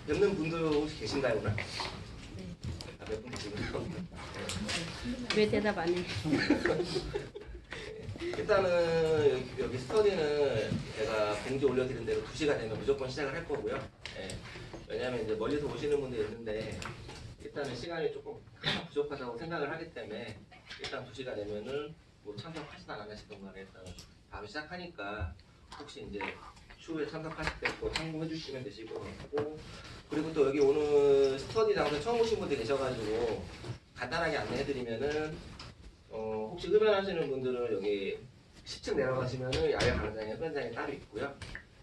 뵙는 분들 혹시 계신가요 오늘? 네. 아, 몇 분 계시군요. 왜 대답 안 해? 일단은 여기 스터디는 제가 공지 올려드린 대로 2시가 되면 무조건 시작을 할 거고요. 예. 왜냐하면 이제 멀리서 오시는 분들이 있는데 일단은 시간이 조금 부족하다고 생각을 하기 때문에 일단 2시가 되면은 뭐 참석하시든 안 하시든 간에 일단 바로 시작하니까 혹시 이제 추후에 참석하실 때 또 참고해 주시면 되실 것 같고, 그리고 또 여기 오늘 스터디 장소 처음 오신 분들 계셔가지고 간단하게 안내해 드리면은 혹시 흡연하시는 분들은 여기 10층 내려가시면은 야외 강당에 흡연장이 따로 있고요.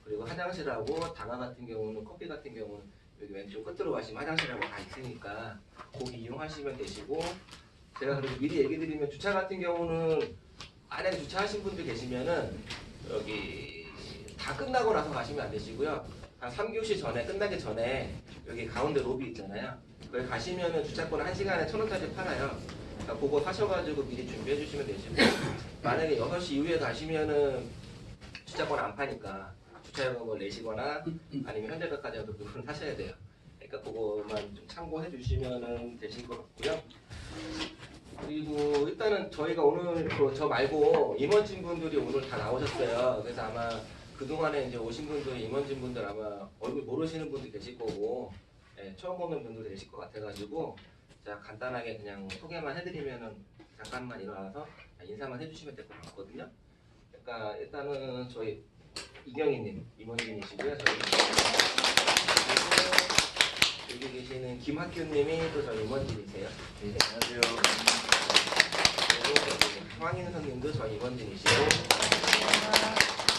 그리고 화장실하고 다나 같은 경우는 커피 같은 경우는 여기 왼쪽 끝으로 가시면 화장실하고 다 있으니까 거기 이용하시면 되시고, 제가 그리고 미리 얘기 드리면 주차 같은 경우는 안에 주차하신 분들 계시면은 여기 다 끝나고 나서 가시면 안 되시고요. 한 3교시 전에 끝나기 전에 여기 가운데 로비 있잖아요. 거기 가시면은 주차권 1시간에 1,000원짜리 팔아요. 그러니까 그거 사셔가지고 미리 준비해 주시면 되시고, 만약에 6시 이후에 가시면은 주차권 안 파니까 주차요금을 내시거나 아니면 현대백화점에서 그걸 사셔야 돼요. 그러니까 그거만 좀 참고해 주시면 되실 것 같고요. 그리고 일단은 저희가 오늘 저 말고 임원진 분들이 오늘 다 나오셨어요. 그래서 아마 그동안에 이제 오신 분들, 임원진 분들 아마 얼굴 모르시는 분들 계실 거고, 예, 처음 보는 분들 계실 것 같아가지고 제가 간단하게 그냥 소개만 해드리면은 잠깐만 일어나서 인사만 해주시면 될 것 같거든요. 그러니까 일단은 저희 이경희님 임원진이시고요. 저희 그리고 여기 계시는 김학규님이 또 저희 임원진이세요. 네, 안녕하세요. 그리고 황인선님도 저희 임원진이시고,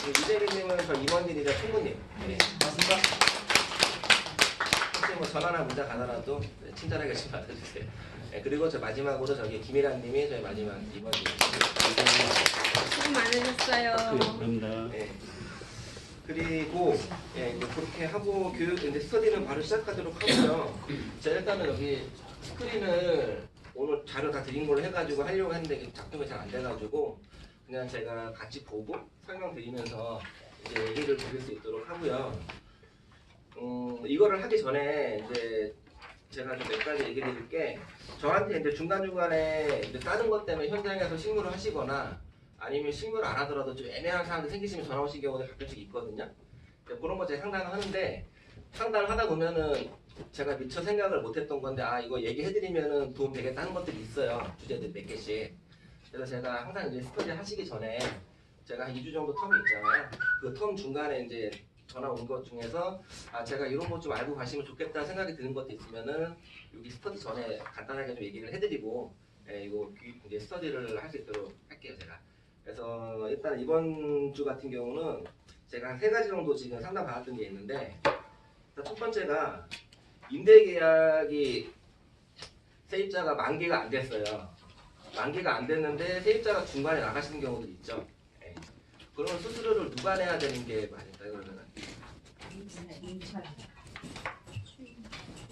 이재리님은 저희 임원진이자 총무님. 네, 반갑습니다. 혹시 뭐 전화나 문자 가더라도 친절하게 좀 받아주세요. 네, 그리고 저 마지막으로 저기 김일환님이 저희 마지막 임원진이시고. 수고 많으셨어요. 감사합니다. 네. 그리고 예, 이제 그렇게 하고 이제 스터디는 바로 시작하도록 하고요. 제가 일단은 여기 스크린을 오늘 자료 다 드린 걸로 해가지고 하려고 했는데 작동이 잘 안 돼가지고 그냥 제가 같이 보고 설명드리면서 이제 얘기를 드릴 수 있도록 하고요. 이거를 하기 전에 이제 제가 좀 몇 가지 얘기 드릴 게, 저한테 이제 중간중간에 이제 다른 것 때문에 현장에서 식무를 하시거나 아니면 식무를 안 하더라도 좀 애매한 상황이 생기시면 전화 오신 경우도 가끔씩 있거든요. 그런 거 제가 상담을 하는데, 상담을 하다 보면은 제가 미처 생각을 못 했던 건데, 아, 이거 얘기해드리면은 도움 되겠다 하는 것들이 있어요. 주제들 몇 개씩. 그래서 제가 항상 이제 스터디 하시기 전에 제가 한 2주 정도 텀이 있잖아요. 그 텀 중간에 이제 전화 온 것 중에서 아, 제가 이런 거 좀 알고 가시면 좋겠다 생각이 드는 것도 있으면은 여기 스터디 전에 간단하게 좀 얘기를 해드리고, 예, 이거 이제 스터디를 할 수 있도록 할게요, 제가. 그래서 일단 이번 주 같은 경우는 제가 한 3가지 정도 지금 상담 받았던 게 있는데, 일단 첫 번째가 임대 계약이 세입자가 만기가 안 됐어요. 만기가 안 됐는데 세입자가 중간에 나가시는 경우도 있죠. 예. 그러면 수수료를 누가 내야 되는 게 맞을까요? 그러면은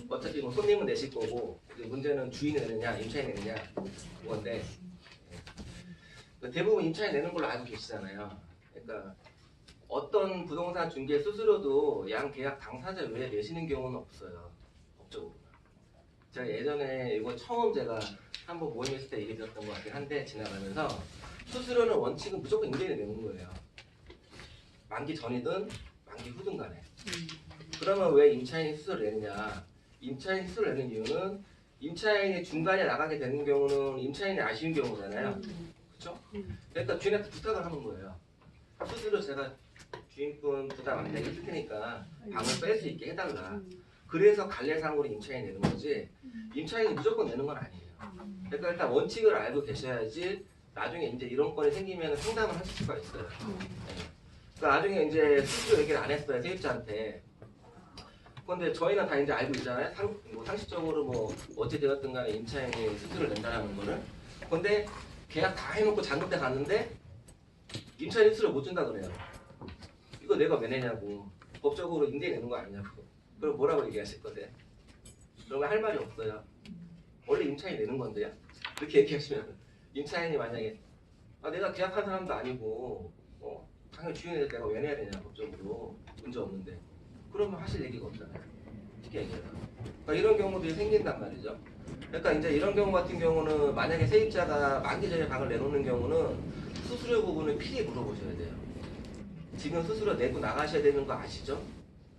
어차피 뭐 손님은 내실 거고, 문제는 주인이 내느냐 임차인이 내느냐 그건데, 예. 대부분 임차인이 내는 걸로 알고 계시잖아요. 그러니까 어떤 부동산 중개 수수료도 양 계약 당사자 외에 내시는 경우는 없어요, 법적으로. 제가 예전에 이거 처음 제가 한번 모임했을 때 얘기 드렸던 것 같긴 한데, 지나가면서 수수료는 원칙은 무조건 임대인이 내는 거예요. 만기 전이든 만기 후든 간에. 그러면 왜 임차인이 수수료를 내느냐? 임차인이 수수료를 내는 이유는 임차인이 중간에 나가게 되는 경우는 임차인이 아쉬운 경우잖아요. 그렇죠? 그러니까 주인한테 부탁을 하는 거예요. 수수료 제가 주인분 부담 안 되게 해줄 테니까 방을 뺄 수 있게 해달라. 그래서 관례상으로 임차인이 내는 거지, 임차인이 무조건 내는 건 아니에요. 그러니까 일단 원칙을 알고 계셔야지 나중에 이제 이런 건이 생기면 상담을 하실 수가 있어요. 네. 그러니까 나중에 이제 수수료 얘기를 안 했어요, 세입자한테. 근데 저희는 다 이제 알고 있잖아요. 상식적으로 뭐 어찌 되었든 간에 임차인이 수수료를 낸다는 거는. 근데 계약 다 해놓고 잔금 때 갔는데 임차인이 수수료 못 준다 그래요. 이거 내가 왜 내냐고. 법적으로 임대인 내는 거 아니냐고. 그럼 뭐라고 얘기하실 거세요? 그러면 할 말이 없어요. 원래 임차인이 내는 건데요. 이렇게 얘기하시면 임차인이 만약에 아, 내가 계약한 사람도 아니고 당연히 주인한테 내가 왜 내야 되냐, 법적으로 문제 없는데, 그러면 하실 얘기가 없잖아요. 쉽게 얘기해서. 그러니까 이런 경우들이 생긴단 말이죠. 그러니까 이제 이런 경우 같은 경우는 만약에 세입자가 만기 전에 방을 내놓는 경우는 수수료 부분을 필히 물어보셔야 돼요. 지금 수수료 내고 나가셔야 되는 거 아시죠?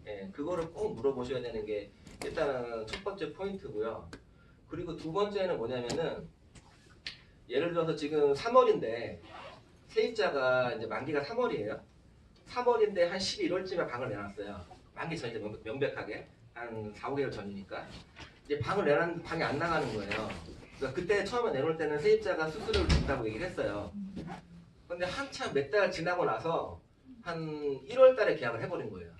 예, 그거를 꼭 물어보셔야 되는 게 일단은 첫 번째 포인트고요. 그리고 두 번째는 뭐냐면은 예를 들어서 지금 3월인데 세입자가 이제 만기가 3월이에요. 3월인데 한 11월쯤에 방을 내놨어요. 만기 전이죠. 명백하게 한 4, 5개월 전이니까 이제 방을 내놨는데 방이 안 나가는 거예요. 그러니까 그때 처음에 내놓을 때는 세입자가 수수료를 준다고 얘기를 했어요. 근데 한참 몇 달 지나고 나서 한 1월 달에 계약을 해버린 거예요.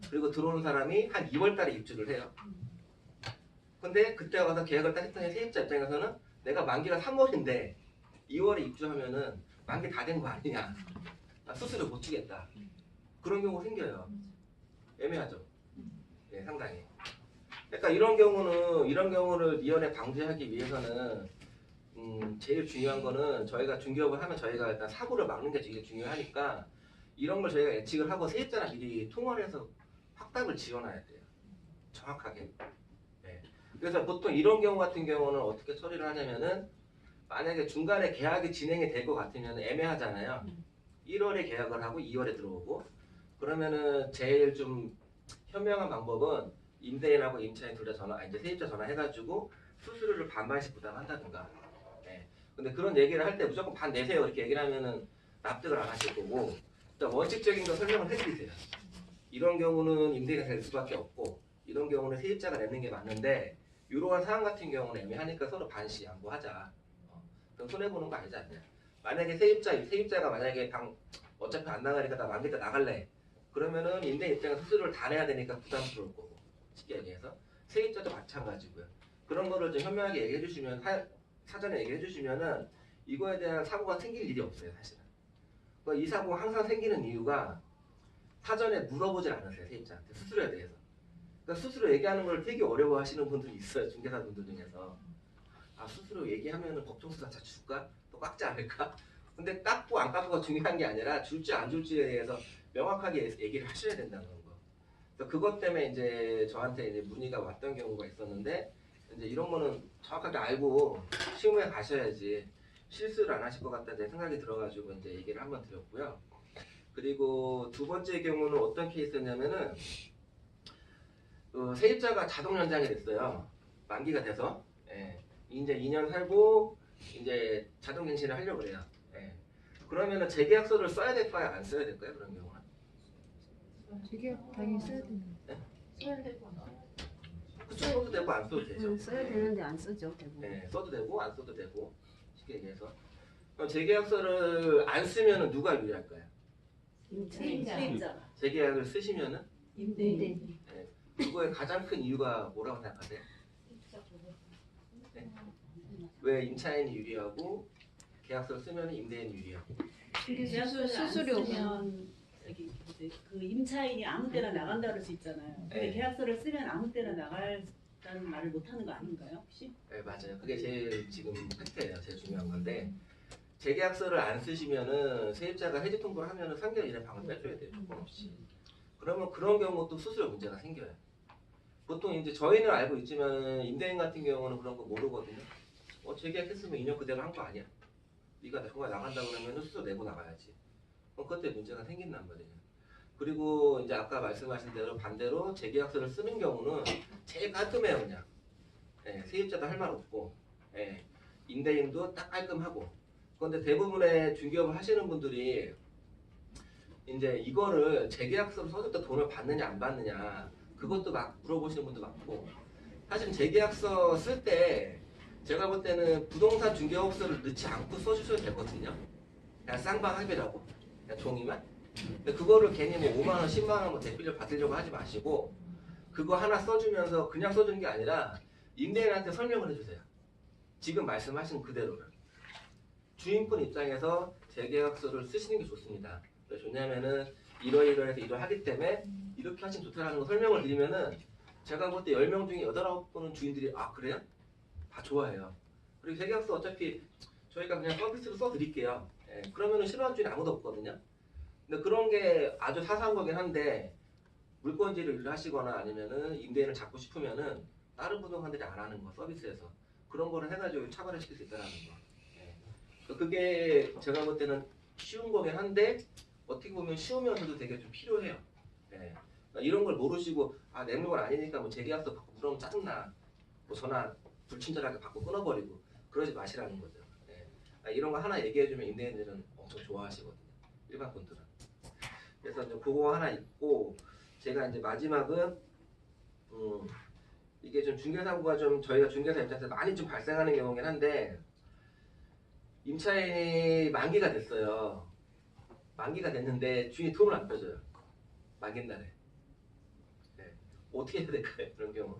그리고 들어오는 사람이 한 2월 달에 입주를 해요. 근데 그때 가서 계약을 딱 했더니 세입자 입장에서는 내가 만기가 3월인데 2월에 입주하면은 만기 다 된 거 아니냐. 나 수수료 못 주겠다. 그런 경우 생겨요. 애매하죠. 네, 상당히. 그러니까 이런 경우를 미연에 방지하기 위해서는 제일 중요한 거는 저희가 중개업을 하면 저희가 일단 사고를 막는 게 되게 중요하니까 이런 걸 저희가 예측을 하고 세입자랑 미리 통화를 해서 확답을 지어놔야 돼요. 정확하게. 네. 그래서 보통 이런 경우 같은 경우는 어떻게 처리를 하냐면은 만약에 중간에 계약이 진행이 될 것 같으면 애매하잖아요. 1월에 계약을 하고 2월에 들어오고 그러면은 제일 좀 현명한 방법은 임대인하고 임차인 둘 다 이제 세입자 전화해가지고 수수료를 반반씩 부담한다든가. 네. 근데 그런 얘기를 할 때 무조건 반 내세요 이렇게 얘기를 하면은 납득을 안 하실 거고 일단 원칙적인 거 설명을 해드리세요. 이런 경우는 임대인이 될 수밖에 없고 이런 경우는 세입자가 내는 게 맞는데 이러한 상황 같은 경우는 애매하니까 서로 반씩 양보하자. 그럼 손해보는 거 아니지 않냐. 만약에 세입자가 만약에 방 어차피 안 나가니까 나 만기 때 나갈래. 그러면은 임대인 입장에서 수수료를 다 내야 되니까 부담스러울 거고 쉽게 얘기해서 세입자도 마찬가지고요. 그런 거를 좀 현명하게 얘기해 주시면 사전에 얘기해 주시면은 이거에 대한 사고가 생길 일이 없어요 사실은. 그러니까 이 사고가 항상 생기는 이유가 사전에 물어보질 않으세요 세입자한테 수수료에 대해서. 그러니까 수수료 얘기하는 걸 되게 어려워하시는 분들이 있어요 중개사분들 중에서. 아 수수료 얘기하면은 법정수사 다 줄까? 또 깎지 않을까? 근데 깎고 안 깎고가 중요한 게 아니라 줄지 안 줄지에 대해서 명확하게 얘기를 하셔야 된다는 거. 그래서 그것 때문에 이제 저한테 이제 문의가 왔던 경우가 있었는데 이제 이런 거는 정확하게 알고 실무에 가셔야지 실수를 안 하실 것 같다는 생각이 들어가지고 이제 얘기를 한번 드렸고요. 그리고 두 번째 경우는 어떤 케이스였냐면은 세입자가 자동 연장이 됐어요. 만기가 돼서. 예. 이제 2년 살고 이제 자동 갱신을 하려고 그래요. 예. 그러면은 재계약서를 써야 될까요? 안 써야 될까요? 그런 경우는? 재계약 당연히 써야 되는데. 네? 써야 되고. 그쵸, 써도 되고 안 써도 되죠. 써야 되는데 안 쓰죠 대부분. 네, 써도 되고 안 써도 되고 쉽게 얘기해서. 그럼 재계약서를 안 쓰면은 누가 유리할까요? 세입자. 재계약을 쓰시면은 임대인. 네, 그거의 가장 큰 이유가 뭐라고 생각하세요? 네. 왜 임차인이 유리하고 계약서를 쓰면 임대인이 유리하고? 수수료. 저기 그 임차인이 아무 때나 나간다 그럴 수 있잖아요. 근데 네. 계약서를 쓰면 아무 때나 나갈다는 말을 못 하는 거 아닌가요, 혹시? 네, 맞아요. 그게 제일 지금 팩트예요. 제일 중요한 건데 재계약서를 안 쓰시면은 세입자가 해지 통보를 하면은 3개월 이내 방을 빼줘야 돼요. 조건 없이. 그러면 그런 경우 또 수수료 문제가 생겨요. 보통 이제 저희는 알고 있지만 임대인 같은 경우는 그런 거 모르거든요. 재계약했으면 2년 그대로 한 거 아니야. 네가 정말 나간다 그러면 수수료 내고 나가야지. 그럼 그때 문제가 생긴단 말이에요. 그리고 이제 아까 말씀하신 대로 반대로 재계약서를 쓰는 경우는 제일 깔끔해요 그냥. 예, 세입자도 할 말 없고 예, 임대인도 딱 깔끔하고. 그런데 대부분의 중개업을 하시는 분들이 이제 이거를 재계약서를 써줄 때 돈을 받느냐 안 받느냐 그것도 막 물어보시는 분도 많고 사실 재계약서 쓸 때 제가 볼 때는 부동산 중개업소를 넣지 않고 써주셔도 되거든요. 그냥 쌍방 합의라고 그냥 종이만. 근데 그거를 괜히 뭐 5만 원, 10만 원 뭐 대필을 받으려고 하지 마시고 그거 하나 써주면서 그냥 써주는 게 아니라 임대인한테 설명을 해주세요. 지금 말씀하신 그대로를. 주인분 입장에서 재계약서를 쓰시는 게 좋습니다. 왜 좋냐면은 이러이러해서 이러하기 때문에 이렇게 하시면 좋다라는 거 설명을 드리면은 제가 볼 때 10명 중에 8, 9분은 주인들이 아 그래요? 다 좋아해요. 그리고 재계약서 어차피 저희가 그냥 서비스로 써드릴게요. 예, 그러면은 싫어하는 주인이 아무도 없거든요. 근데 그런 게 아주 사소한 거긴 한데 물건지를 하시거나 아니면은 임대인을 잡고 싶으면은 다른 부동산들이 안 하는 거 서비스에서 그런 거를 해가지고 차별화 시킬 수 있다는 거. 예. 그게 제가 볼 때는 쉬운 거긴 한데 어떻게 보면 쉬우면서도 되게 좀 필요해요. 예. 그러니까 이런 걸 모르시고 아 내 물건 아니니까 뭐 재계약서 받고 그러면 짜증나. 뭐 전화 불친절하게 받고 끊어버리고 그러지 마시라는 거죠. 예. 아, 이런 거 하나 얘기해주면 임대인들은 엄청 좋아하시거든요. 일반 분들은. 그래서 이제 그거 하나 있고 제가 이제 마지막은 이게 좀 중개사고가 좀 저희가 중개사 입장에서 많이 좀 발생하는 경우긴 한데 임차인이 만기가 됐어요. 만기가 됐는데 주인이 돈을 안 빼줘요. 만기 날에. 네. 어떻게 해야 될까요? 그런 경우.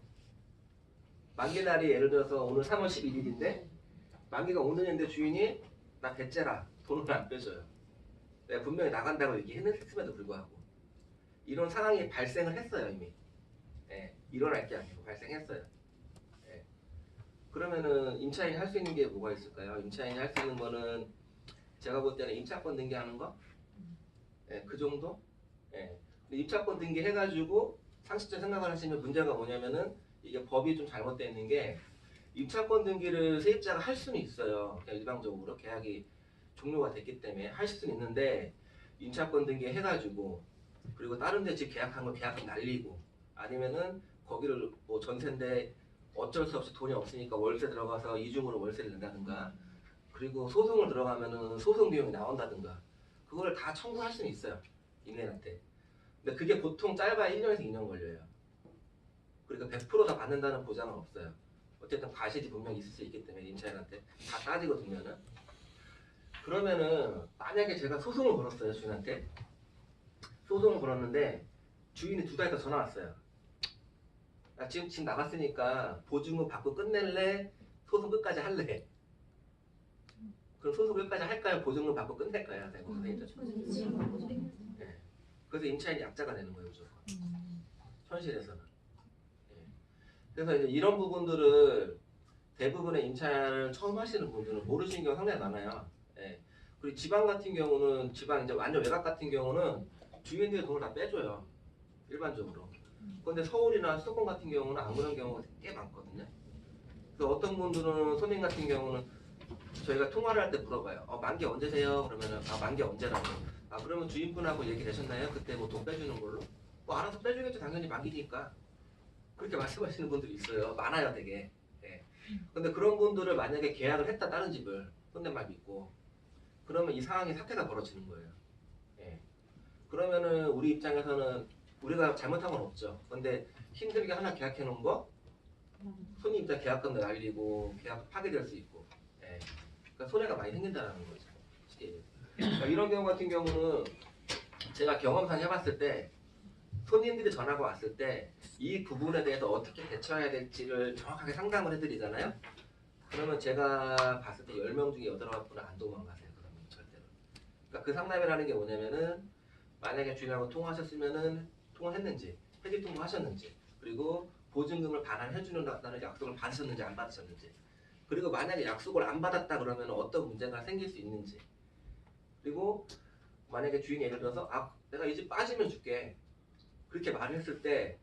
만기 날이 예를 들어서 오늘 3월 11일인데 만기가 오늘인데 주인이 나 배째라 돈을 안 빼줘요. 내가 분명히 나간다고 얘기했음에도 불구하고 이런 상황이 발생을 했어요 이미. 예, 일어날 게 아니고 발생했어요. 예. 그러면은 임차인이 할 수 있는 게 뭐가 있을까요? 임차인이 할 수 있는 거는 제가 볼 때는 임차권 등기하는 거, 예, 그 정도. 예. 근데 임차권 등기 해가지고 상식적 생각을 하시면 문제가 뭐냐면은 이게 법이 좀 잘못되어 있는 게 임차권 등기를 세입자가 할 수는 있어요. 그냥 일방적으로 계약이 종료가 됐기 때문에 할 수는 있는데 임차권 등기 해가지고 그리고 다른 데 집 계약한 거 계약금 날리고 아니면은 거기를 뭐 전세인데 어쩔 수 없이 돈이 없으니까 월세 들어가서 이중으로 월세를 낸다든가 그리고 소송을 들어가면은 소송 비용이 나온다든가 그거를 다 청구할 수는 있어요 임대인한테. 근데 그게 보통 짧아야 1년에서 2년 걸려요. 그러니까 100%다 받는다는 보장은 없어요. 어쨌든 과실이 분명히 있을 수 있기 때문에 임차인한테 다 따지거든요. 그러면은 만약에 제가 소송을 걸었어요 주인한테. 소송을 걸었는데 주인이 2달 있다 전화 왔어요. 나 지금 나갔으니까 보증금 받고 끝낼래? 소송 끝까지 할래? 그럼 소송 끝까지 할까요? 보증금 받고 끝낼까요? 네. 그래서 임차인이 약자가 되는 거예요 무조건. 현실에서는. 네. 그래서 이제 이런 부분들을 대부분의 임차를 처음 하시는 분들은 모르시는 경우가 상당히 많아요. 예. 그리고 지방 같은 경우는 지방 이제 완전 외곽 같은 경우는 주민들이 돈을 다 빼줘요. 일반적으로. 그런데 서울이나 수도권 같은 경우는 안 그런 경우가 꽤 많거든요. 그래서 어떤 분들은 손님 같은 경우는 저희가 통화를 할 때 물어봐요. 만기 언제세요? 그러면은 만기 언제라고. 그러면 주인분하고 얘기되셨나요? 그때 뭐 돈 빼주는 걸로? 뭐 알아서 빼주겠죠. 당연히 만기니까. 그렇게 말씀하시는 분들이 있어요. 많아요, 되게. 예. 근데 그런 분들을 만약에 계약을 했다 다른 집을 손님 말 믿고 그러면 이 상황이 사태가 벌어지는 거예요. 예. 그러면은 우리 입장에서는 우리가 잘못한 건 없죠. 근데 힘들게 하나 계약해 놓은 거 손님 입장 계약금도 날리고 계약 파기될 수 있고, 예. 그러니까 손해가 많이 생긴다는 거죠. 그러니까 이런 경우 같은 경우는 제가 경험상 해봤을 때 손님들이 전화가 왔을 때 이 부분에 대해서 어떻게 대처해야 될지를 정확하게 상담을 해드리잖아요. 그러면 제가 봤을 때 10명 중에 8분은 안 도망가세요. 그러면 절대로. 그러니까 그 상담이라는 게 뭐냐면은 만약에 주인하고 통화하셨으면은 통화했는지, 해지 통보하셨는지, 그리고 보증금을 반환해주는다는 약속을 받으셨는지 안 받으셨는지, 그리고 만약에 약속을 안 받았다 그러면 어떤 문제가 생길 수 있는지, 그리고 만약에 주인이 예를 들어서 내가 이 집 빠지면 줄게 그렇게 말을 했을 때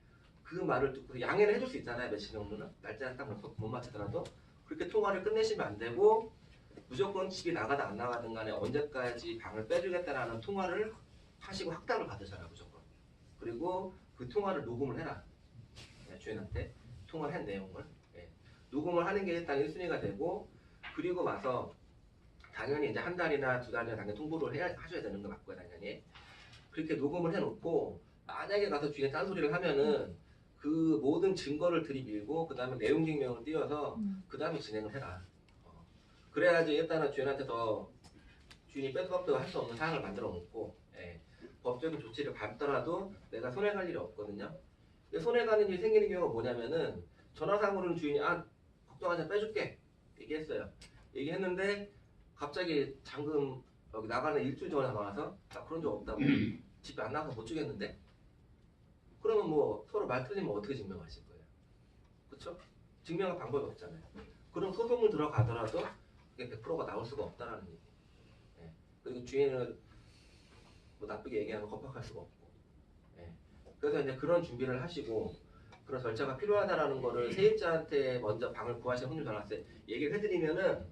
그 말을 듣고 양해를 해줄 수 있잖아요. 며칠 정도는 날짜는 딱 못 맞추더라도 그렇게 통화를 끝내시면 안 되고 무조건 집이 나가든 안 나가든 간에 언제까지 방을 빼주겠다라는 통화를 하시고 확답을 받으셔라 무조건. 그리고 그 통화를 녹음을 해라. 네, 주인한테 통화한 내용을 녹음을 하는 게 일단 1순위가 되고 그리고 와서 당연히 이제 한 달이나 2달이나 당연히 통보를 하셔야 되는 거 맞고요 당연히. 그렇게 녹음을 해놓고 만약에 가서 주인이 딴소리를 하면은 그 모든 증거를 들이밀고 그 다음에 내용 증명을 띄워서 그 다음에 진행을 해라. 그래야지 일단은 주인한테 더 주인이 빼도 박도 할 수 없는 상황을 만들어 놓고 법적인 조치를 밟더라도 내가 손해갈 일이 없거든요. 근데 손해가는 일이 생기는 경우가 뭐냐면은 전화상으로는 주인이 걱정하지 마 빼줄게 얘기했어요. 얘기했는데 갑자기 잠금 여기 나가는 일주일 전에 와서 나 그런 적 없다고 집에 안 나가서 못 주겠는데? 그러면 뭐 서로 말 틀리면 어떻게 증명하실 거예요? 그렇죠? 증명할 방법이 없잖아요. 그럼 소송을 들어가더라도 그게 100%가 나올 수가 없다라는 얘기. 그리고 주인을 뭐 나쁘게 얘기하면 겁박할 수가 없고. 그래서 이제 그런 준비를 하시고 그런 절차가 필요하다라는 거를 세입자한테 먼저 방을 구하시는 확률이 더 낮아요. 얘기를 해드리면은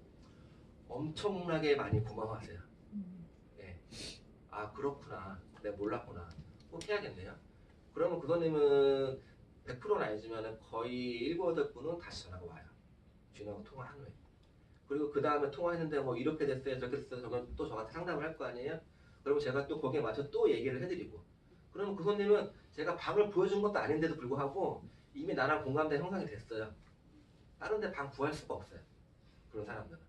엄청나게 많이 고마워하세요. 예. 아 그렇구나. 내가 몰랐구나. 꼭 해야겠네요. 그러면 그 손님은 100%는 아니지만 거의 7, 8분은 다시 전화가 와요. 주인하고 통화한 후에. 그리고 그 다음에 통화했는데 뭐 이렇게 됐어요, 저렇게 됐어요. 저건 또 저한테 상담을 할 거 아니에요? 그러면 제가 또 거기에 맞춰 또 얘기를 해드리고. 그러면 그 손님은 제가 방을 보여준 것도 아닌데도 불구하고 이미 나랑 공감대 형성이 됐어요. 다른 데 방 구할 수가 없어요. 그런 사람들은.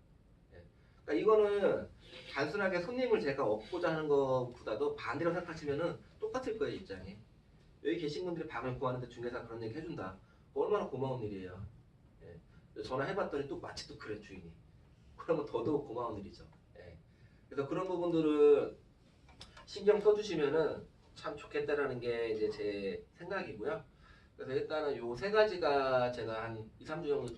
예. 그러니까 이거는 단순하게 손님을 제가 얻고자 하는 것보다도 반대로 생각하시면은 똑같을 거예요, 입장이. 여기 계신 분들이 방을 구하는데 중개사 그런 얘기 해준다. 얼마나 고마운 일이에요. 예. 전화해봤더니 또 마치 또 그래 주인이. 그러면 더더욱 고마운 일이죠. 예. 그래서 그런 부분들을 신경 써주시면은 참 좋겠다라는 게 이제 제 생각이고요. 그래서 일단은 요 세 가지가 제가 한 2, 3주 정도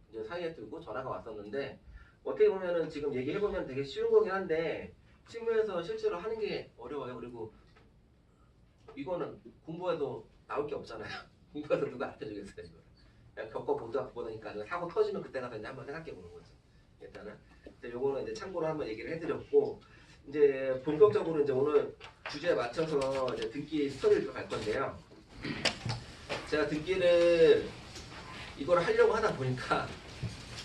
이제 사이에 두고 전화가 왔었는데 어떻게 보면은 지금 얘기해보면 되게 쉬운 거긴 한데 실무에서 실제로 하는 게 어려워요. 그리고 이거는 공부해도 나올 게 없잖아요. 공부해서 누가 알려주겠어요. 이거. 그냥 겪어보니까 사고 터지면 그때 가서 이제 한번 생각해보는 거죠. 일단은 요거는 이제 참고로 한번 얘기를 해드렸고 이제 본격적으로 이제 오늘 주제에 맞춰서 이제 등기 스토리를 좀 갈 건데요. 제가 등기를 이걸 하려고 하다 보니까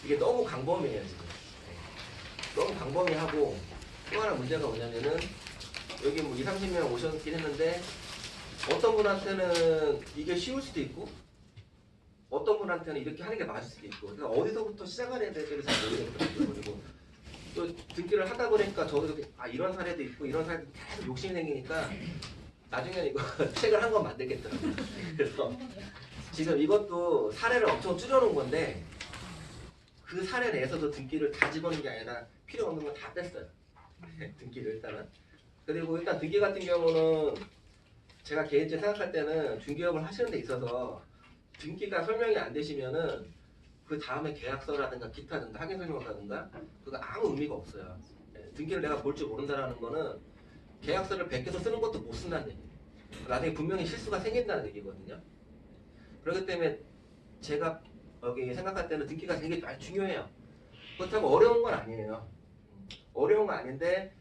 이게 너무 광범위해요 지금. 네. 너무 광범위하고 또 하나 문제가 뭐냐면은 여기 뭐 2, 30명 오셨긴 했는데 어떤 분한테는 이게 쉬울 수도 있고 어떤 분한테는 이렇게 하는 게 맞을 수도 있고 그래서 어디서부터 시작해야 될지를 잘 모르겠더라고요. 그리고 또 등기를 하다 보니까 저도 이런 사례도 있고 이런 사례도 계속 욕심이 생기니까 나중에 이거 책을 한 권 만들겠더라고요. 그래서 지금 이것도 사례를 엄청 줄여놓은 건데 그 사례 내에서도 등기를 다 집어넣은 게 아니라 필요 없는 건 다 뺐어요. 등기를 일단은. 그리고 일단 등기 같은 경우는 제가 개인적으로 생각할 때는 중개업을 하시는 데 있어서 등기가 설명이 안 되시면은 그 다음에 계약서라든가 기타 등등 확인 설명서라든가 그거 아무 의미가 없어요. 등기를 내가 볼 줄 모른다는 거는 계약서를 베껴서 쓰는 것도 못 쓴다는 얘기예요. 나중에 분명히 실수가 생긴다는 얘기거든요. 그렇기 때문에 제가 여기 생각할 때는 등기가 되게 많이 중요해요. 그렇다고 어려운 건 아니에요. 어려운 건 아닌데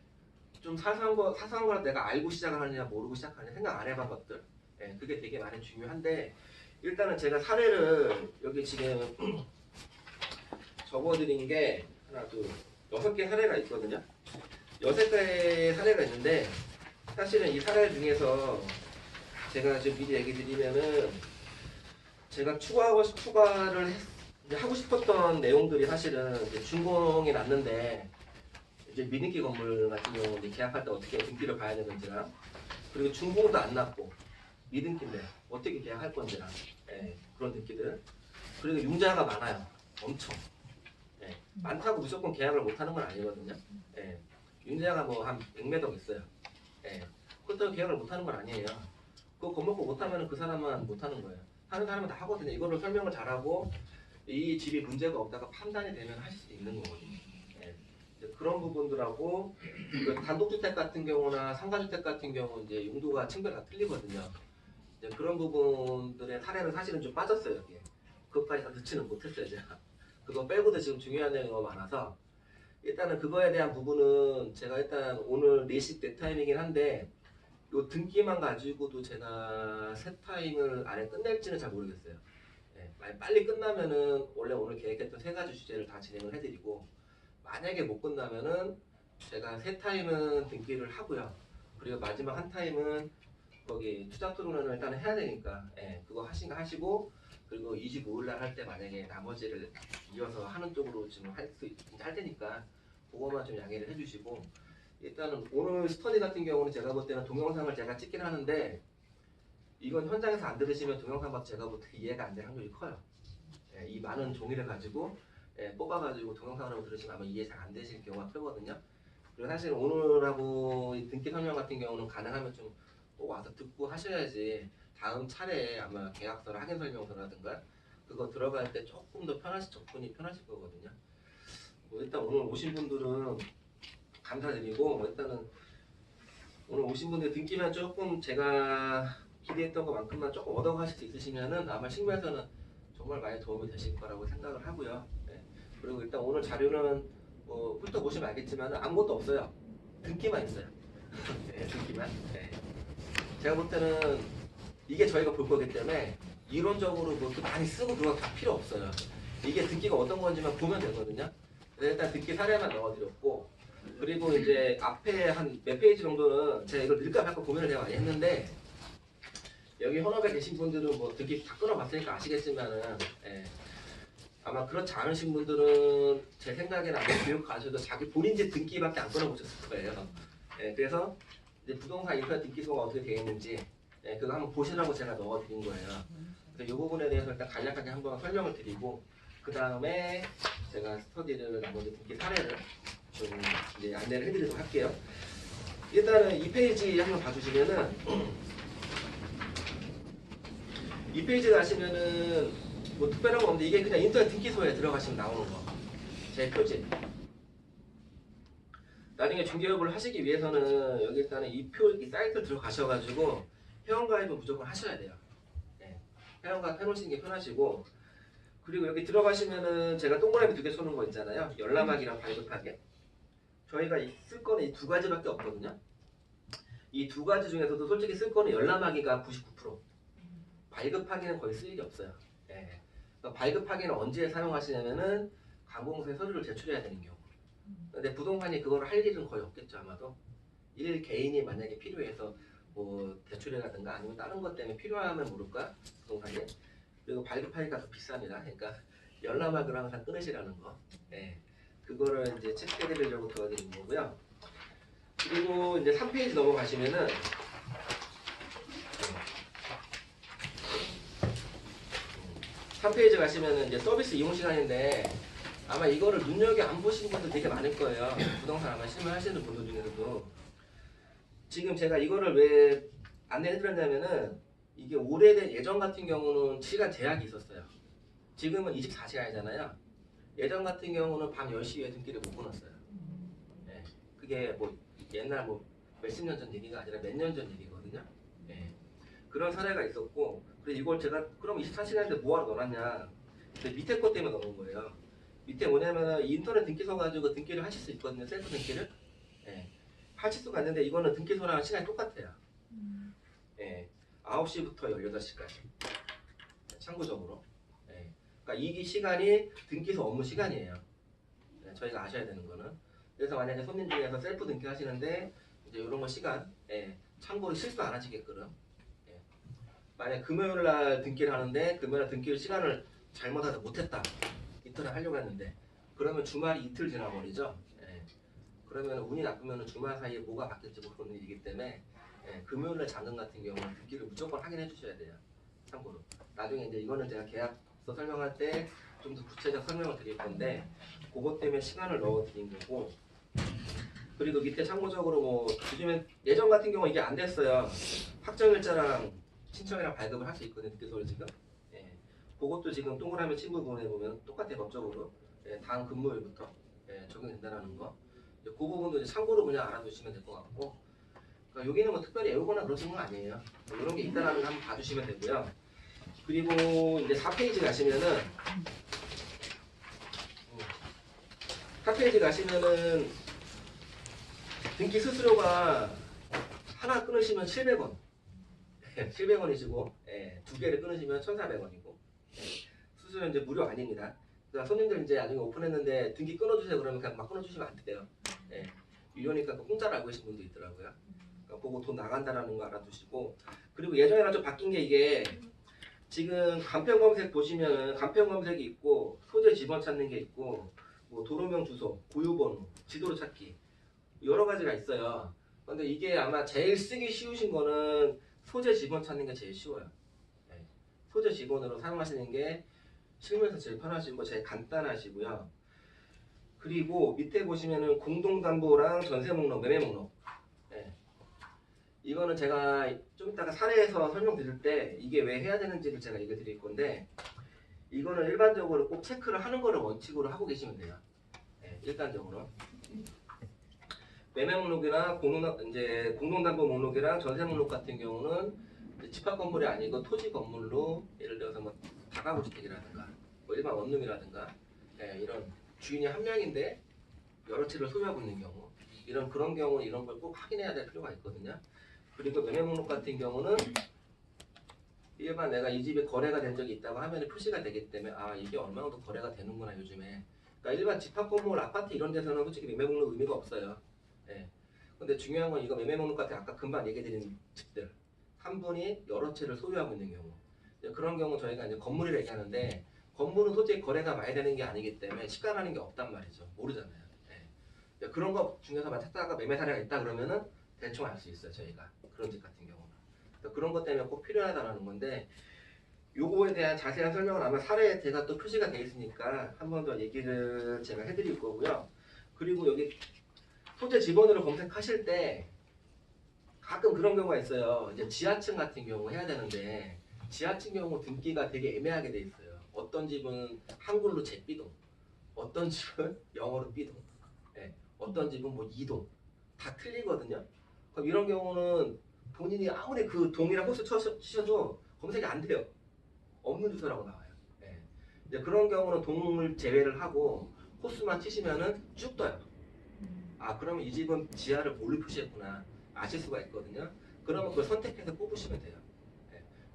좀 사소한 거라 내가 알고 시작을 하느냐 모르고 시작하느냐 생각 안 해본 것들 그게 되게 많이 중요한데 일단은 제가 사례를 여기 지금 적어드린 게 하나 둘 6개 사례가 있거든요. 6개의 사례가 있는데 사실은 이 사례 중에서 제가 지금 미리 얘기 드리면은 제가 추가를 이제 하고 싶었던 내용들이 사실은 이제 준공이 났는데 이제 미등기 건물 같은 경우 이제 계약할 때 어떻게 등기를 봐야 되는지랑 그리고 준공도 안 났고 미등기인데 어떻게 계약할 건지랑 그런 등기들 그리고 융자가 많아요. 엄청 많다고 무조건 계약을 못하는 건 아니거든요. 융자가 뭐 한 100매덕 있어요. 그렇다고 계약을 못하는 건 아니에요. 그거 겁먹고 못하면 그 사람만 못하는 거예요. 하는 사람은 다 하거든요. 이거를 설명을 잘하고 이 집이 문제가 없다가 판단이 되면 하실 수 있는 거거든요. 그런 부분들하고 단독주택 같은 경우나 상가주택 같은 경우 이제 용도가 층별이 다 틀리거든요. 이제 그런 부분들의 사례는 사실은 좀 빠졌어요. 여기에. 그것까지 다 넣지는 못했어요. 제가. 그거 빼고도 지금 중요한 내용이 너무 많아서 일단은 그거에 대한 부분은 제가 일단 오늘 4시 내 타임이긴 한데 요 등기만 가지고도 제가 세 타임을 안에 끝낼지는 잘 모르겠어요. 빨리 끝나면은 원래 오늘 계획했던 3가지 주제를 다 진행을 해드리고 만약에 못 끝나면은 제가 3타임은 등기를 하고요. 그리고 마지막 한 타임은 거기 투자 토론을 일단 해야 되니까 그거 하시고 그리고 25일날 할 때 만약에 나머지를 이어서 하는 쪽으로 지금 할 테니까 그거만 좀 양해를 해주시고 일단은 오늘 스터디 같은 경우는 제가 볼 때는 동영상을 제가 찍긴 하는데 이건 현장에서 안 들으시면 동영상 봐도 제가 볼 때 이해가 안 될 확률이 커요. 이 많은 종이를 가지고 뽑아가지고 동영상으로 들으시면 아마 이해 잘 안 되실 경우가 크거든요. 그리고 사실 오늘하고 이 등기 설명 같은 경우는 가능하면 좀 꼭 와서 듣고 하셔야지 다음 차례에 아마 계약서나 확인 설명서라든가 그거 들어갈 때 조금 더 접근이 편하실 거거든요. 뭐 일단 오늘 오신 분들은 감사드리고 일단은 오늘 오신 분들 등기만 조금 제가 기대했던 것만큼만 조금 얻어가실 수 있으시면은 아마 실무에서는 정말 많이 도움이 되실 거라고 생각을 하고요. 네. 그리고 일단 오늘 자료는 뭐 훑어보시면 알겠지만 아무것도 없어요. 등기만 있어요. 네, 등기만. 네. 제가 볼 때는 이게 저희가 볼 거기 때문에 이론적으로 뭐 이렇게 많이 쓰고 그거 다 필요 없어요. 이게 등기가 어떤 건지만 보면 되거든요. 그래서 일단 등기 사례만 넣어드렸고, 그리고 이제 앞에 한 몇 페이지 정도는 제가 이걸 늘까 말까 고민을 제가 많이 했는데, 여기 현업에 계신 분들은 뭐 등기 다 끊어봤으니까 아시겠지만은, 예, 아마 그렇지 않으신 분들은 제 생각에는 아마 교육 가셔도 자기 본인 집 등기밖에 안 끊어보셨을 거예요. 예, 그래서 이제 부동산 인터넷 등기소가 어떻게 되어 있는지, 예, 그거 한번 보시라고 제가 넣어드린 거예요. 그래서 이 부분에 대해서 일단 간략하게 한번 설명을 드리고, 그 다음에 제가 스터디를 나머지 등기 사례를 좀 이제 안내를 해드리도록 할게요. 일단은 이 페이지 한번 봐주시면은, 이 페이지 가시면은 뭐 특별한 거 없는데 이게 그냥 인터넷 등기소에 들어가시면 나오는 거. 제 표지. 나중에 중개업을 하시기 위해서는 여기 일단은 이 사이트 들어가셔가지고 회원가입은 무조건 하셔야 돼요. 네. 회원가입 해놓으시는 게 편하시고, 그리고 여기 들어가시면은 제가 동그라미 2개 쏘는 거 있잖아요. 열람하기랑 발급하기. 저희가 쓸 거는 이 두 가지밖에 없거든요. 이 두 가지 중에서도 솔직히 쓸 거는 열람하기가 99%. 발급하기는 거의 쓸 일이 없어요. 예. 그러니까 발급하기는 언제 사용하시냐면은 관공서에 서류를 제출해야 되는 경우. 근데 부동산이 그걸 할 일은 거의 없겠죠, 아마도. 일 개인이 만약에 필요해서 뭐 대출이라든가 아니면 다른 것 때문에 필요하면 모를까, 부동산이. 그리고 발급하기가 더 비쌉니다. 그러니까 열람하기를 항상 끊으시라는 거. 예. 그거를 이제 체크해드리려고 도와드린 거고요. 그리고 이제 3페이지 넘어가시면은 3페이지 가시면은 이제 서비스 이용 시간인데 아마 이거를 눈여겨 안 보신 분들 되게 많을 거예요. 부동산 아마 실무하시는 분들 중에서도. 지금 제가 이거를 왜 안내해드렸냐면은 이게 오래된 예전 같은 경우는 시간 제약이 있었어요. 지금은 24시간이잖아요. 예전 같은 경우는 밤 10시 이후에 등기를 못 끊었어요. 네. 그게 뭐 옛날 뭐 몇십 년 전 얘기가 아니라 몇 년 전 얘기거든요. 네. 그런 사례가 있었고, 그래서 이걸 제가 그럼 24시간인데 뭐하러 넣어놨냐. 밑에 것 때문에 넣은 거예요. 밑에 뭐냐면 인터넷 등기소 가지고 등기를 하실 수 있거든요. 셀프 등기를. 네. 하실 수가 있는데 이거는 등기소랑 시간이 똑같아요. 네. 9시부터 18시까지. 참고적으로. 네. 그러니까 이 시간이 등기소 업무 시간이에요. 네. 저희가 아셔야 되는 거는. 그래서 만약에 손님 중에서 셀프 등기 하시는데 이제 이런 거 시간, 예, 참고로 실수 안 하시게끔. 예. 만약 금요일 날 등기를 하는데 금요일 날 등기를 시간을 잘못하다 못했다. 이틀을 하려고 했는데 그러면 주말이 이틀 지나버리죠. 예. 그러면 운이 나쁘면 주말 사이에 뭐가 바뀔지 모르는 일이기 때문에 예, 금요일 날 잔금 같은 경우는 등기를 무조건 확인해 주셔야 돼요. 참고로. 나중에 이제 이거는 제가 계약서 설명할 때 좀 더 구체적 설명을 드릴 건데 그것 때문에 시간을 넣어 드린 거고, 그리고 밑에 참고적으로 뭐 요즘엔 예전 같은 경우 이게 안 됐어요. 확정일자랑 신청이랑 발급을 할 수 있거든요. 등기소를 지금. 예. 그것도 지금 동그라미 친 부분에 보면 똑같아요. 법적으로. 예, 다음 근무일부터 예, 적용된다는 거. 그 부분도 이제 참고로 그냥 알아두시면 될 것 같고, 그러니까 여기는 뭐 특별히 외우거나 그러신 건 아니에요. 뭐 이런 게 있다라는 거 한번 봐주시면 되고요. 그리고 이제 4페이지 가시면은 4페이지 가시면은 등기 수수료가 하나 끊으시면 700원. 700원이시고, 예, 두 개를 끊으시면 1,400원이고, 예, 수수료 이제 무료 아닙니다. 그러니까 손님들 이제 나중에 오픈했는데 등기 끊어주세요 그러면 그냥 막 끊어주시면 안 돼요. 예, 유료니까 공짜로 알고 계신 분도 있더라고요. 그러니까 그거 돈 나간다라는 거 알아두시고, 그리고 예전이랑 좀 바뀐 게 이게 지금 간편 검색 보시면은 간편 검색이 있고 소재 지번 찾는 게 있고 뭐 도로명 주소, 고유번호, 지도로 찾기 여러 가지가 있어요. 근데 이게 아마 제일 쓰기 쉬우신 거는 소재 지번 찾는 게 제일 쉬워요. 네. 소재 지번으로 사용하시는 게 실무에서 제일 편하시고 제일 간단하시고요. 그리고 밑에 보시면은 공동담보랑 전세 목록, 매매 목록. 네. 이거는 제가 좀 이따가 사례에서 설명드릴 때 이게 왜 해야 되는지를 제가 얘기 드릴 건데, 이거는 일반적으로 꼭 체크를 하는 거를 원칙으로 하고 계시면 돼요. 네, 일단적으로. 매매 목록이나 공동담보 목록이랑 전세 목록 같은 경우는 집합 건물이 아니고 토지 건물로 예를 들어서 뭐 다가구 주택이라든가 뭐 일반 원룸이라든가 이런 주인이 한 명인데 여러 채를 소유하고 있는 경우 이런 그런 경우 이런 걸 꼭 확인해야 될 필요가 있거든요. 그리고 매매 목록 같은 경우는 일반 내가 이 집에 거래가 된 적이 있다고 하면 표시가 되기 때문에 아 이게 얼마 정도 거래가 되는구나 요즘에. 그러니까 일반 집합 건물 아파트 이런 데서는 솔직히 매매 목록 의미가 없어요. 예. 근데 중요한 건 이거 매매 목록 같은 아까 금방 얘기드린 집들 한 분이 여러 채를 소유하고 있는 경우 그런 경우 저희가 이제 건물이라 얘기하는데 건물은 솔직히 거래가 많이 되는 게 아니기 때문에 시가라는 게 없단 말이죠. 모르잖아요. 예. 그런 거 중에서만 찾다가 매매 사례가 있다 그러면은 대충 알 수 있어요. 저희가 그런 집 같은 경우는 그런 것 때문에 꼭 필요하다는 건데 요거에 대한 자세한 설명은 아마 사례에 제가 또 표시가 되어 있으니까 한 번 더 얘기를 제가 해드릴 거고요. 그리고 여기 소재 지번으로 검색하실 때 가끔 그런 경우가 있어요. 이제 지하층 같은 경우 해야 되는데 지하층 경우 등기가 되게 애매하게 돼 있어요. 어떤 집은 한글로 제비동, 어떤 집은 영어로 B동, 어떤 집은 뭐 이동 다 틀리거든요. 그럼 이런 경우는 본인이 아무리 그 동이랑 호수 치셔도 검색이 안 돼요. 없는 주소라고 나와요. 이제 그런 경우는 동을 제외를 하고 호수만 치시면은 쭉 떠요. 아 그러면 이 집은 지하를 뭘로 표시했구나 아실 수가 있거든요. 그러면 그걸 선택해서 뽑으시면 돼요.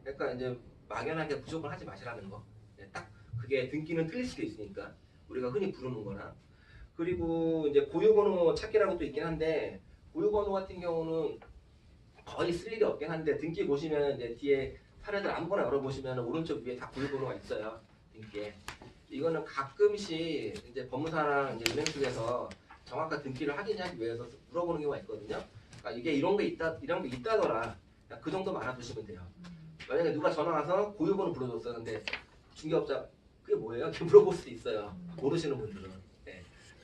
그러니까 이제 막연하게 부족을 하지 마시라는 거. 딱 그게 등기는 틀릴 수도 있으니까 우리가 흔히 부르는 거나 그리고 이제 고유번호 찾기라고 또 있긴 한데 고유번호 같은 경우는 거의 쓸 일이 없긴 한데 등기 보시면 이제 뒤에 사례들 아무거나 열어보시면 오른쪽 위에 다 고유번호가 있어요. 등기에. 이거는 가끔씩 이제 법무사랑 이제 은행 쪽에서 정확한 등기를 확인하기 위해서 물어보는 경우가 있거든요. 그러니까 이게 이런 게 있다더라. 그 정도만 알아두시면 돼요. 만약에 누가 전화 와서 고유번호 불러줬어. 근데 중개업자 그게 뭐예요? 이렇게 물어볼 수도 있어요. 모르시는 분들은.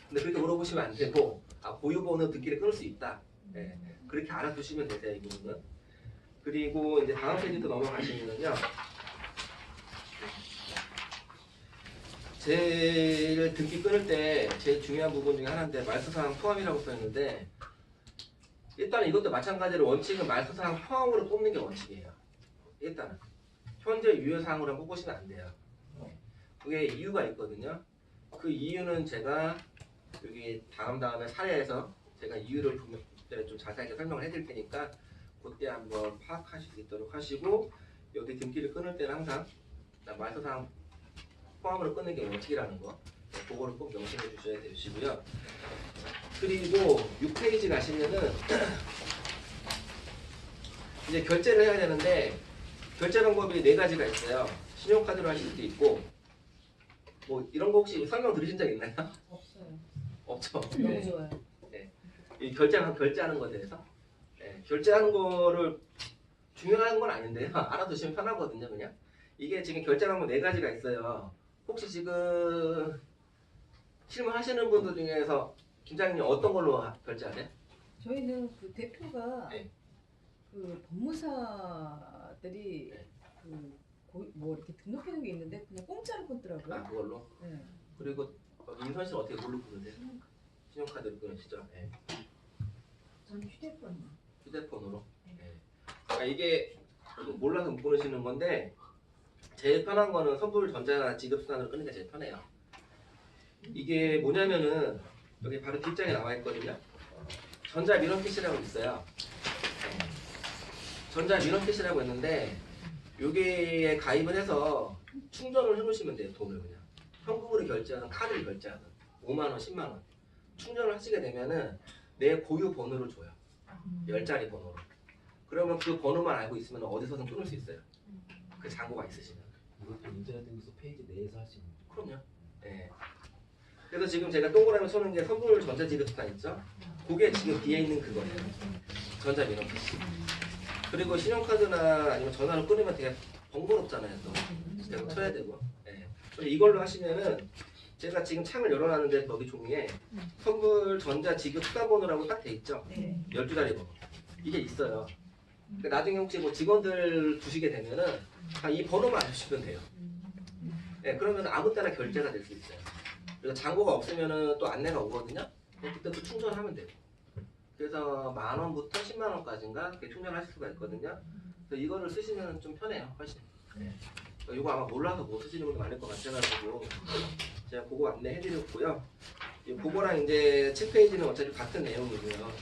근데 그렇게 물어보시면 안 되고 고유번호 등기를 끊을 수 있다. 그렇게 알아두시면 되세요. 이 부분은. 그리고 이제 다음 페이지도 넘어가시면요. 제일 등기 끊을 때 제일 중요한 부분 중에 하나인데 말소사항 포함이라고 써있는데 일단 이것도 마찬가지로 원칙은 말소사항 포함으로 뽑는 게 원칙이에요. 일단은 현재 유효사항으로 뽑으시면 안 돼요. 그게 이유가 있거든요. 그 이유는 제가 여기 다음에 사례에서 제가 이유를 좀 자세하게 설명을 해드릴 테니까 그때 한번 파악하실 수 있도록 하시고 여기 등기를 끊을 때는 항상 말소사항 포함으로 끊는 게 원칙이라는 거 그거를 꼭 명심해 주셔야 되시고요. 그리고 6페이지 가시면은 이제 결제를 해야 되는데 결제 방법이 4가지가 있어요. 신용카드로 하실 수도 있고 뭐 이런 거 혹시 설명 들으신 적 있나요? 없어요. 없죠. 너무 좋아요. 이 결제하는 것에 대해서 결제하는 거를 중요한 건 아닌데요. 알아두시면 편하거든요. 그냥 이게 지금 결제 방법 4가지가 있어요. 혹시 지금 실무하시는 분들 중에서 김장님 어떤 걸로 결제하세요? 저희는 그 대표가 네. 그 법무사들이 네. 뭐 이렇게 등록해놓은 게 있는데 그냥 공짜로 끊더라고요. 아 그걸로? 네. 그리고 인선 씨는 어떻게 뭘로 끊으세요? 신용카드로 끊으시죠? 전 휴대폰. 휴대폰으로? 그러니까 이게 몰라서 못 끊으시는 건데 제일 편한 거는 선불 전자 지급수단으로 끊는 게 제일 편해요. 이게 뭐냐면은 여기 바로 뒷장에 나와 있거든요. 전자 민원 캐시라고 있어요. 전자 민원 캐시라고 있는데 여기에 가입을 해서 충전을 해놓으시면 돼요. 돈을 그냥 현금으로 결제하든 카드를 결제하든 5만 원, 10만 원 충전을 하시게 되면은 내 고유 번호를 줘요. 10자리 번호로. 그러면 그 번호만 알고 있으면 어디서든 끊을 수 있어요. 그 잔고가 있으시면. 이것도 인터넷 등기소 페이지 내에서 할 수 있는 거예요. 그럼요. 네. 그래서 지금 제가 동그라미 쳐놓은 게 선불 전자지급수단 있죠? 그게 지금 뒤에 있는 그거예요. 전자민원 캐시. 그리고 신용카드나 아니면 전화로 끊으면 되게 번거롭잖아요. 또 계속 쳐야 되고. 네. 그래서 이걸로 하시면은 제가 지금 창을 열어놨는데 거기 종이에 선불 전자지급 수단번호라고 딱 돼 있죠? 네. 12자리 번호. 이게 있어요. 그러니까 나중에 혹시 뭐 직원들 주시게 되면은 이 번호만 알려주시면 돼요. 네, 그러면 아무 때나 결제가 될 수 있어요. 그래서 잔고가 없으면은 또 안내가 오거든요. 그때 또 충전하면 되고. 그래서 10,000원부터 100,000원까지인가 이렇게 충전하실 수가 있거든요. 그래서 이거를 쓰시면 좀 편해요, 훨씬. 네. 이거 아마 몰라서 못 쓰시는 분도 많을 것 같아가지고 제가 그거 안내해드렸고요. 그거랑 이제 7페이지는 어차피 같은 내용이고요.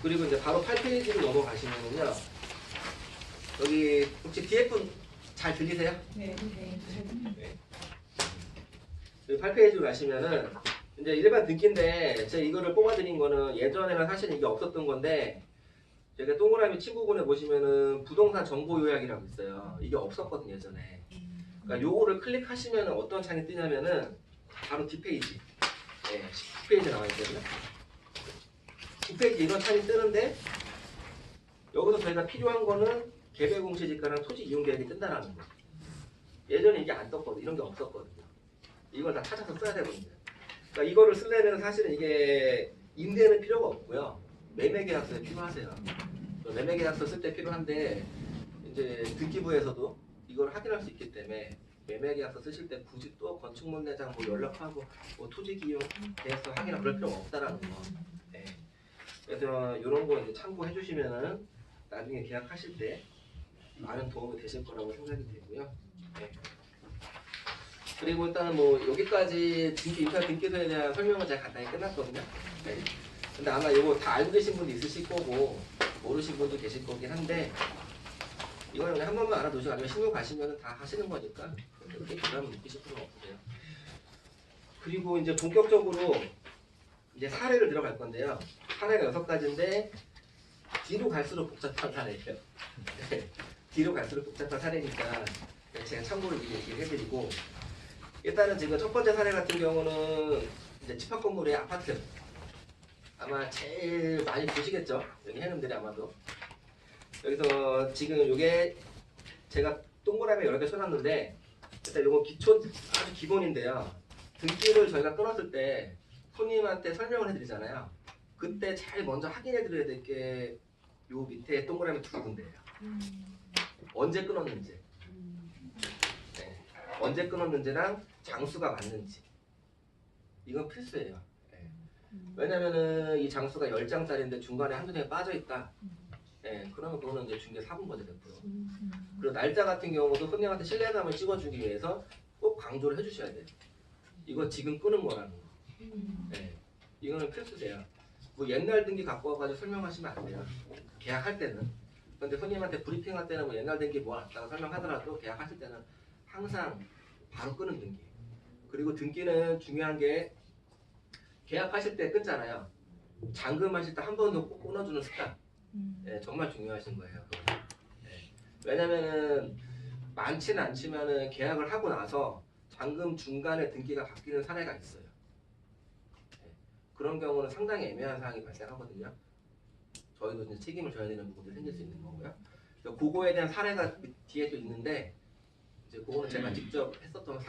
그리고 이제 바로 8페이지로 넘어가시면은요. 여기 혹시 뒤에 분 잘 들리세요? 네. 네. 8페이지로 가시면은 이제 일반 등기인데 제가 이거를 뽑아드린 거는 예전에는 사실 이게 없었던 건데 제가 동그라미 친구분에 보시면은 부동산 정보 요약이라고 있어요. 이게 없었거든요 예전에. 그러니까 요거를 클릭하시면 어떤 창이 뜨냐면은 바로 뒷페이지, 네, 10페이지 나와 있거든요. 10페이지 이런 창이 뜨는데 여기서 저희가 필요한 거는 개별공시지가랑 토지 이용 계획이 뜬다라는 거. 예전에 이게 안 떴거든요. 이런 게 없었거든요. 이걸 다 찾아서 써야 되거든요. 그러니까 이거를 쓰려면 사실은 이게 임대는 필요가 없고요. 매매계약서에 필요하세요. 매매계약서 쓸 때 필요한데 이제 등기부에서도 이걸 확인할 수 있기 때문에 매매계약서 쓰실 때 굳이 또 건축물 내장 뭐 연락하고 뭐 토지기용 계약서 확인하고 그럴 필요가 없다라는 거. 네. 그래서 이런 거 이제 참고해 주시면은 나중에 계약하실 때 많은 도움이 되실 거라고 생각이 되고요. 네. 그리고 일단은 뭐 여기까지 인터넷 등기소에 대한 설명은 제가 간단히 끝났거든요. 네. 근데 아마 이거 다 알고 계신 분도 있으실 거고 모르신 분도 계실 거긴 한데 이거는 그냥 한 번만 알아두시고 아니면 신고 가시면 다 하시는 거니까 그렇게 부담을 느끼실 필요가 없으세요. 그리고 이제 본격적으로 이제 사례를 들어갈 건데요. 사례가 6가지인데 뒤로 갈수록 복잡한 사례예요. 뒤로 갈수록 복잡한 사례니까 제가 참고를 미리 얘기를 해드리고 일단은 지금 첫 번째 사례 같은 경우는 이제 집합 건물의 아파트 아마 제일 많이 보시겠죠? 여기 해놈들이 아마도 여기서 지금 요게 제가 동그라미 여러 개 써놨는데 일단 요거 기초 아주 기본인데요. 등기를 저희가 끊었을 때 손님한테 설명을 해드리잖아요. 그때 제일 먼저 확인해드려야 될 게 요 밑에 동그라미 2군데예요. 언제 끊었는지, 네. 언제 끊었는지랑 장수가 맞는지 이건 필수예요. 네. 왜냐면은 이 장수가 10장짜리인데 중간에 한두 장이 빠져있다. 네. 그러면 그거는 이제 중개 사분거죠 100%. 그리고 날짜 같은 경우도 손님한테 신뢰감을 찍어주기 위해서 꼭 강조를 해주셔야 돼요. 이거 지금 끊은 거라는 거. 네. 이거는 필수세요. 뭐 옛날 등기 갖고 와가지고 설명하시면 안 돼요. 계약할 때는. 근데 손님한테 브리핑할 때는 뭐 옛날 등기 뭐 왔다고 설명하더라도 계약하실 때는 항상 바로 끄는 등기. 그리고 등기는 중요한 게 계약하실 때 끊잖아요. 잔금하실 때 한 번 더 꼭 끊어주는 습관. 네, 정말 중요하신 거예요. 네. 왜냐면은 많지는 않지만은 계약을 하고 나서 잔금 중간에 등기가 바뀌는 사례가 있어요. 네. 그런 경우는 상당히 애매한 사항이 발생하거든요. 저희도 이제 책임을 져야 되는 부분도 생길 수 있는 거고요. 그거에 대한 사례가 뒤에 또 있는데 이제 그거는 제가 직접 했었던